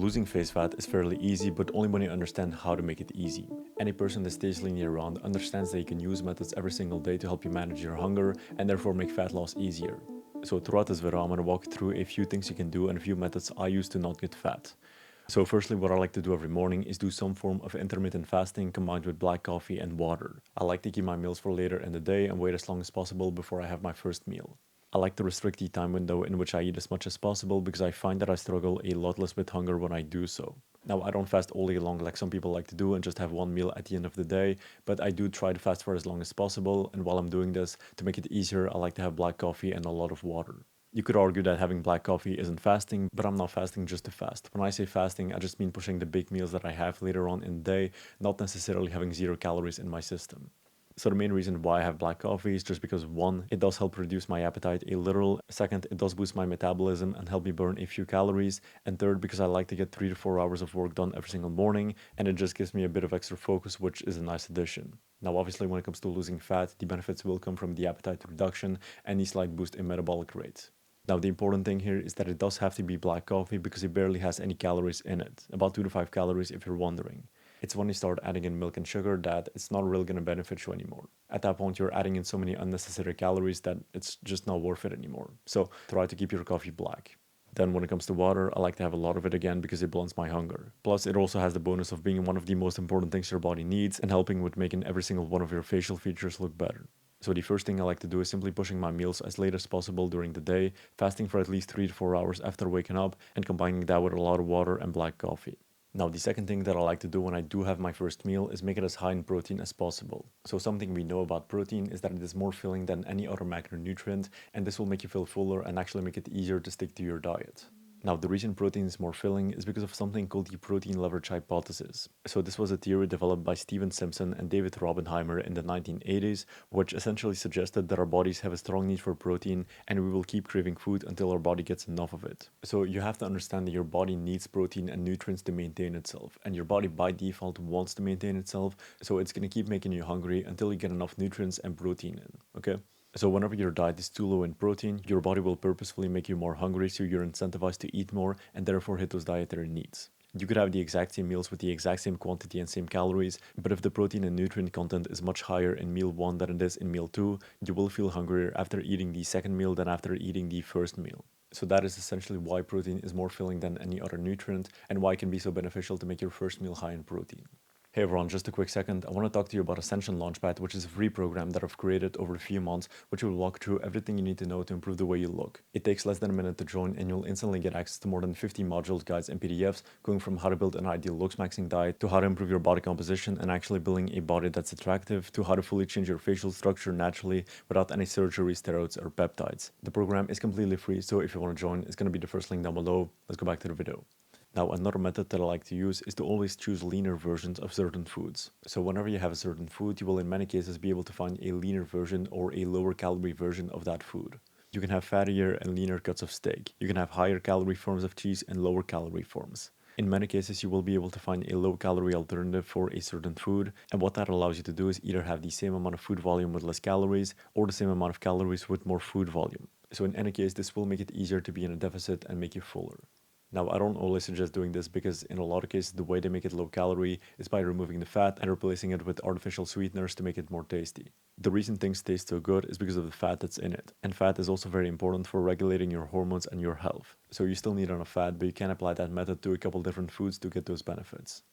losing face fat is fairly easy, but only when you understand how to make it easy. Any person that stays lean year-round understands that you can use methods every single day to help you manage your hunger and therefore make fat loss easier. So throughout this video, I'm going to walk you through a few things you can do and a few methods I use to not get fat. So firstly, what I like to do every morning is do some form of intermittent fasting combined with black coffee and water. I like to keep my meals for later in the day and wait as long as possible before I have my first meal. I like to restrict the time window in which I eat as much as possible because I find that I struggle a lot less with hunger when I do so. Now, I don't fast all day long like some people like to do and just have one meal at the end of the day, but I do try to fast for as long as possible, and while I'm doing this, to make it easier, I like to have black coffee and a lot of water. You could argue that having black coffee isn't fasting, but I'm not fasting just to fast. When I say fasting, I just mean pushing the big meals that I have later on in the day, not necessarily having 0 calories in my system. So the main reason why I have black coffee is just because 1, it does help reduce my appetite a little, 2nd, it does boost my metabolism and help me burn a few calories, and 3rd, because I like to get 3 to 4 hours of work done every single morning, and it just gives me a bit of extra focus, which is a nice addition. Now obviously when it comes to losing fat, the benefits will come from the appetite reduction and the slight boost in metabolic rate. Now the important thing here is that it does have to be black coffee because it barely has any calories in it, about 2 to 5 calories if you're wondering. It's when you start adding in milk and sugar that it's not really going to benefit you anymore. At that point, you're adding in so many unnecessary calories that it's just not worth it anymore. So try to keep your coffee black. Then when it comes to water, I like to have a lot of it again because it blunts my hunger. Plus, it also has the bonus of being one of the most important things your body needs and helping with making every single one of your facial features look better. So the first thing I like to do is simply pushing my meals as late as possible during the day, fasting for at least 3 to 4 hours after waking up, and combining that with a lot of water and black coffee. Now, the second thing that I like to do when I do have my first meal is make it as high in protein as possible. So something we know about protein is that it is more filling than any other macronutrient, and this will make you feel fuller and actually make it easier to stick to your diet. Now, the reason protein is more filling is because of something called the protein leverage hypothesis. So this was a theory developed by Steven Simpson and David Robbenheimer in the 1980s, which essentially suggested that our bodies have a strong need for protein and we will keep craving food until our body gets enough of it. So you have to understand that your body needs protein and nutrients to maintain itself, and your body by default wants to maintain itself, so it's going to keep making you hungry until you get enough nutrients and protein in, okay? So whenever your diet is too low in protein, your body will purposefully make you more hungry, so you're incentivized to eat more and therefore hit those dietary needs. You could have the exact same meals with the exact same quantity and same calories, but if the protein and nutrient content is much higher in meal 1 than it is in meal 2, you will feel hungrier after eating the second meal than after eating the first meal. So that is essentially why protein is more filling than any other nutrient and why it can be so beneficial to make your first meal high in protein. Hey everyone, just a quick second. I want to talk to you about Ascension Launchpad, which is a free program that I've created over a few months, which will walk through everything you need to know to improve the way you look. It takes less than a minute to join, and you'll instantly get access to more than 50 modules, guides, and PDFs, going from how to build an ideal Looksmaxing diet, to how to improve your body composition and actually building a body that's attractive, to how to fully change your facial structure naturally without any surgery, steroids, or peptides. The program is completely free, so if you want to join, it's going to be the first link down below. Let's go back to the video. Now, another method that I like to use is to always choose leaner versions of certain foods. So whenever you have a certain food, you will in many cases be able to find a leaner version or a lower calorie version of that food. You can have fattier and leaner cuts of steak. You can have higher calorie forms of cheese and lower calorie forms. In many cases, you will be able to find a low calorie alternative for a certain food, and what that allows you to do is either have the same amount of food volume with less calories or the same amount of calories with more food volume. So in any case, this will make it easier to be in a deficit and make you fuller. Now, I don't always suggest doing this because in a lot of cases, the way they make it low calorie is by removing the fat and replacing it with artificial sweeteners to make it more tasty. The reason things taste so good is because of the fat that's in it. And fat is also very important for regulating your hormones and your health. So you still need enough fat, but you can apply that method to a couple different foods to get those benefits.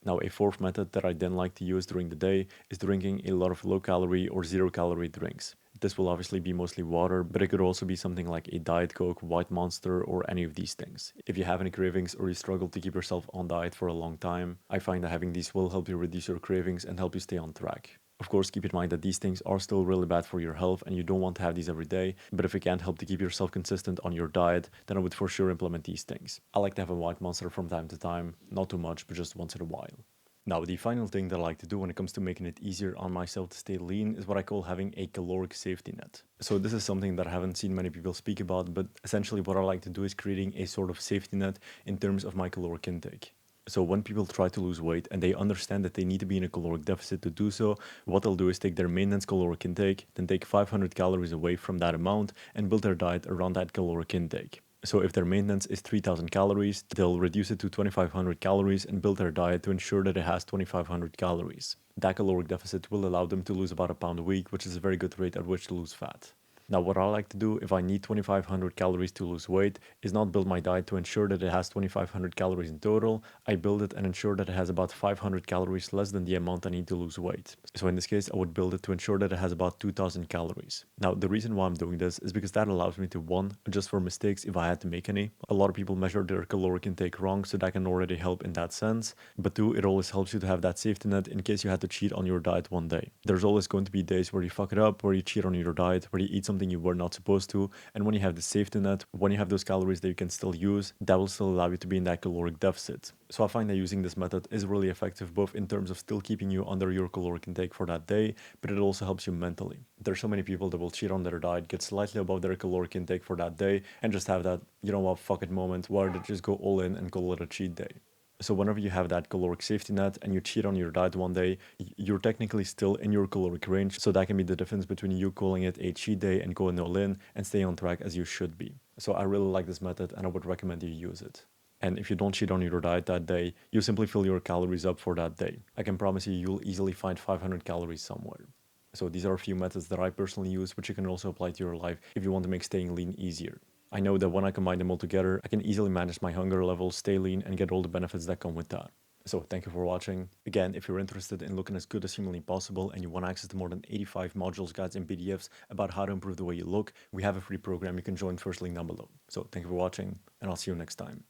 Now, a fourth method that I then like to use during the day is drinking a lot of low-calorie or zero-calorie drinks. This will obviously be mostly water, but it could also be something like a Diet Coke, White Monster, or any of these things. If you have any cravings or you struggle to keep yourself on diet for a long time, I find that having these will help you reduce your cravings and help you stay on track. Of course, keep in mind that these things are still really bad for your health and you don't want to have these every day, but if it can't help to keep yourself consistent on your diet, then I would for sure implement these things. I like to have a White Monster from time to time, not too much, but just once in a while. Now, the final thing that I like to do when it comes to making it easier on myself to stay lean is what I call having a caloric safety net. So this is something that I haven't seen many people speak about, but essentially what I like to do is creating a sort of safety net in terms of my caloric intake. So when people try to lose weight and they understand that they need to be in a caloric deficit to do so, what they'll do is take their maintenance caloric intake, then take 500 calories away from that amount and build their diet around that caloric intake. So if their maintenance is 3000 calories, they'll reduce it to 2500 calories and build their diet to ensure that it has 2500 calories. That caloric deficit will allow them to lose about a pound a week, which is a very good rate at which to lose fat. Now, what I like to do if I need 2500 calories to lose weight is not build my diet to ensure that it has 2500 calories in total. I build it and ensure that it has about 500 calories less than the amount I need to lose weight. So in this case, I would build it to ensure that it has about 2000 calories. Now, the reason why I'm doing this is because that allows me to, one, adjust for mistakes if I had to make any. A lot of people measure their caloric intake wrong, so that can already help in that sense. But two, it always helps you to have that safety net in case you had to cheat on your diet one day. There's always going to be days where you fuck it up, where you cheat on your diet, where you eat something you were not supposed to. And when you have the safety net, when you have those calories that you can still use, that will still allow you to be in that caloric deficit. So I find that using this method is really effective, both in terms of still keeping you under your caloric intake for that day, but it also helps you mentally. There's so many people that will cheat on their diet, get slightly above their caloric intake for that day, and just have that, you know what, fuck it moment where they just go all in and call it a cheat day. So whenever you have that caloric safety net and you cheat on your diet one day, you're technically still in your caloric range. So that can be the difference between you calling it a cheat day and going all in and stay on track as you should be. So I really like this method and I would recommend you use it. And if you don't cheat on your diet that day, you simply fill your calories up for that day. I can promise you, you'll easily find 500 calories somewhere. So these are a few methods that I personally use, which you can also apply to your life if you want to make staying lean easier. I know that when I combine them all together, I can easily manage my hunger levels, stay lean, and get all the benefits that come with that. So thank you for watching. Again, if you're interested in looking as good as humanly possible and you want access to more than 85 modules, guides, and PDFs about how to improve the way you look, we have a free program you can join, first link down below. So thank you for watching, and I'll see you next time.